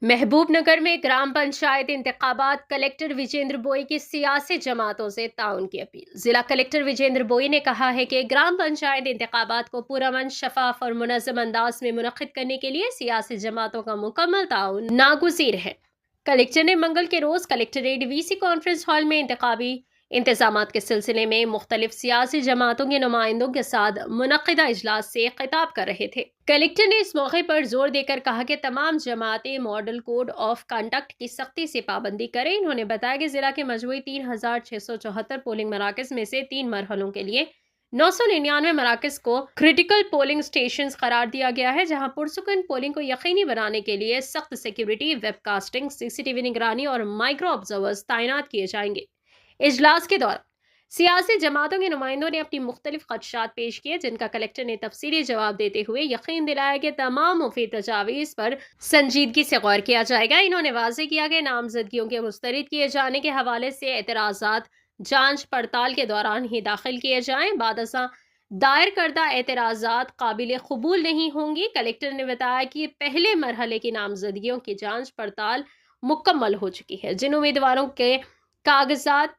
महबूबनगर में ग्राम पंचायत इंतखाबात, कलेक्टर विजेंद्र बोई की सियासी जमातों से ताउन की अपील। जिला कलेक्टर विजेंद्र बोई ने कहा है कि ग्राम पंचायत इंतखाबात को पुरअमन, शफाफ और मुनज़्ज़म अंदाज में मुनक़्क़िद करने के लिए सियासी जमातों का मुकम्मल ताउन नागुज़ीर है। कलेक्टर ने मंगल के रोज कलेक्ट्रेट वीसी कॉन्फ्रेंस हॉल में इंतखाबी इंतजामात के सिलसिले में मुख्तलिफ सियासी जमातों के नुमाइंदों के साथ मुनक़्क़िदा इजलास से खिताब कर रहे थे। कलेक्टर ने इस मौके पर जोर देकर कहा कि तमाम जमातें मॉडल कोड ऑफ कंडक्ट की सख्ती से पाबंदी करें। इन्होंने बताया कि जिला के मजमूई 3674 पोलिंग मराकज में से 3 मरहलों के लिए 999 मराकज को क्रिटिकल पोलिंग स्टेशन करार दिया गया है, जहां पुरसुकून पोलिंग को यकीनी बनाने के लिए सख्त सिक्योरिटी, वेबकास्टिंग, सीसीटीवी निगरानी और माइक्रो ऑब्जर्वर्स तैनात किए जाएंगे। इजलास के दौरान सियासी जमातों के नुमाइंदों ने अपनी मुख्तलिफ खदशात पेश किए, जिनका कलेक्टर ने तफसीली जवाब देते हुए यकीन दिलाया कि तमाम मुफीद तजावीज़ पर संजीदगी से गौर किया जाएगा। इन्होंने वाज़ेह किया कि नामजदगियों के मुस्तरद किए जाने के हवाले से एतराज़ात जांच पड़ताल के दौरान ही दाखिल किए जाएं। बादशाह दायर करदा एतराज़ात काबिल कबूल नहीं होंगी। कलेक्टर ने बताया कि पहले मरहले की नामजदगियों की जांच पड़ताल मुकम्मल हो चुकी है। जिन उम्मीदवारों के कागजात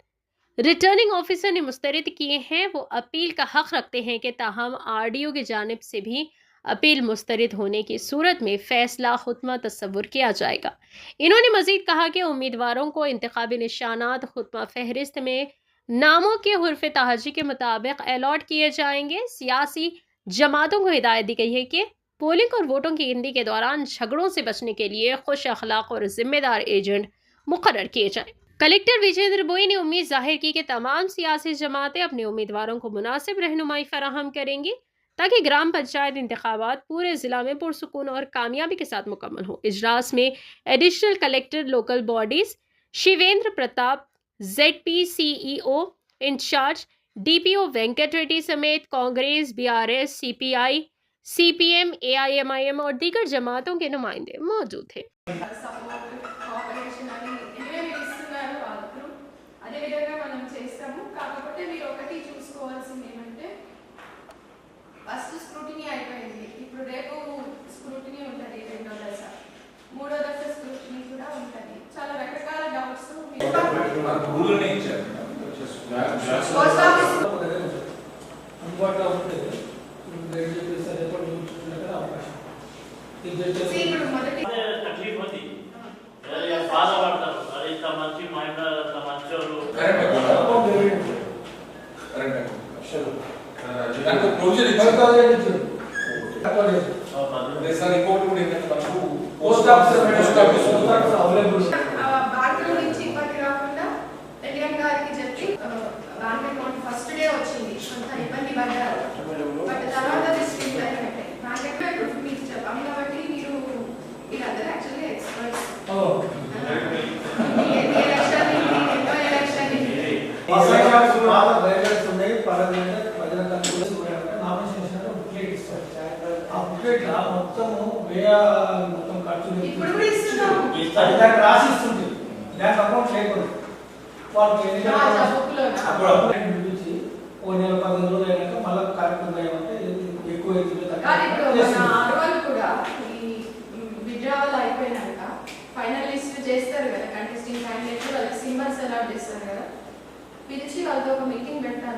रिटर्निंग ऑफिसर ने मुस्तरद किए हैं, वो अपील का हक रखते हैं कि ताहम आरडीओ की जानिब से भी अपील मुस्तरद होने की सूरत में फैसला खुतमा तस्वुर किया जाएगा। इन्होंने मजीद कहा कि उम्मीदवारों को इंतखाबी निशानात खुतमा फहरिस्त में नामों के हुर्फ तहजी के मुताबिक अलॉट किए जाएंगे। सियासी जमातों को हिदायत दी गई है कि पोलिंग और वोटों की गिनती के दौरान झगड़ों से बचने के लिए खुश अखलाक और जिम्मेदार एजेंट मुकर्रर किए जाएं। कलेक्टर विजेंद्र बोई ने उम्मीद जाहिर की कि तमाम सियासी जमातें अपने उम्मीदवारों को मुनासिब रहनुमाई फराहम करेंगी ताकि ग्राम पंचायत इंतखाबात पूरे जिला में पुरसुकून और कामयाबी के साथ मुकम्मल हो। इजलास में additional collector local bodies Shivendra Pratap, ZP CEO incharge DPO Venkat Reddy समेत Congress, BRS, CPI, CPM, AIMIM और दीगर जमातों के नुमाइंदे मौजूद थे। అదేవిధంగా మనం చేస్తాము. కాకపోతే మీరు ఒకటి చూసుకోవాల్సింది ఏమంటే ఫస్ట్ స్క్రూటినీ అయిపోయింది. ఇప్పుడు రేపు స్క్రూటినీ ఉంటుంది, రెండో దశ, మూడో దశ స్క్రూటినీ కూడా ఉంటుంది. చాలా రకరకాల డౌట్స్ పోస్ట్ ఆఫీస్ అందుబాటులో ఉంటుంది. ఇప్పుడు మొదటి तकलीफ होती है, बाधा पड़ता है। अरे इतना मंची माइंड బాధ్యత నుంచి ఇబ్బంది రాకుండా ఎలియన్ గారికి చెప్పి బ్యాంక్ అకౌంట్ ఫస్ట్ డే వచ్చింది, కొంత ఇబ్బంది పడ్డారు. బట్ తర్వాత డిస్ట్రిక్ట్ అయినట్టే బ్యాంక్ అకౌంట్ మీకు చెప్పాము కాబట్టి మీరు వీళ్ళందరూ యాక్చువల్లీ ఎక్స్పర్ట్స్. మొత్తం ఖర్చులు ఇప్పుడు కూడా ఇస్తున్నాము. దానికి రాసి ఇస్తుంది. బ్యాంక్ అకౌంట్ లేకుండా వాళ్ళకి పిలిపించి ఓ నెల 15 రోజులు అయినాక మళ్ళీ కార్యక్రమం ఏమంటే ఎక్కువ ఆడవాళ్ళు కూడా ఈ విడ్రావల్ అయిపోయినాక ఫైనల్ లిస్ట్ చేస్తారు కదా, కంటెస్టింగ్ క్యాండిడేట్ వాళ్ళకి సింబల్స్ అలాట్ చేస్తారు కదా, పిలిచి వాళ్ళతో ఒక మీటింగ్ పెట్టాలి.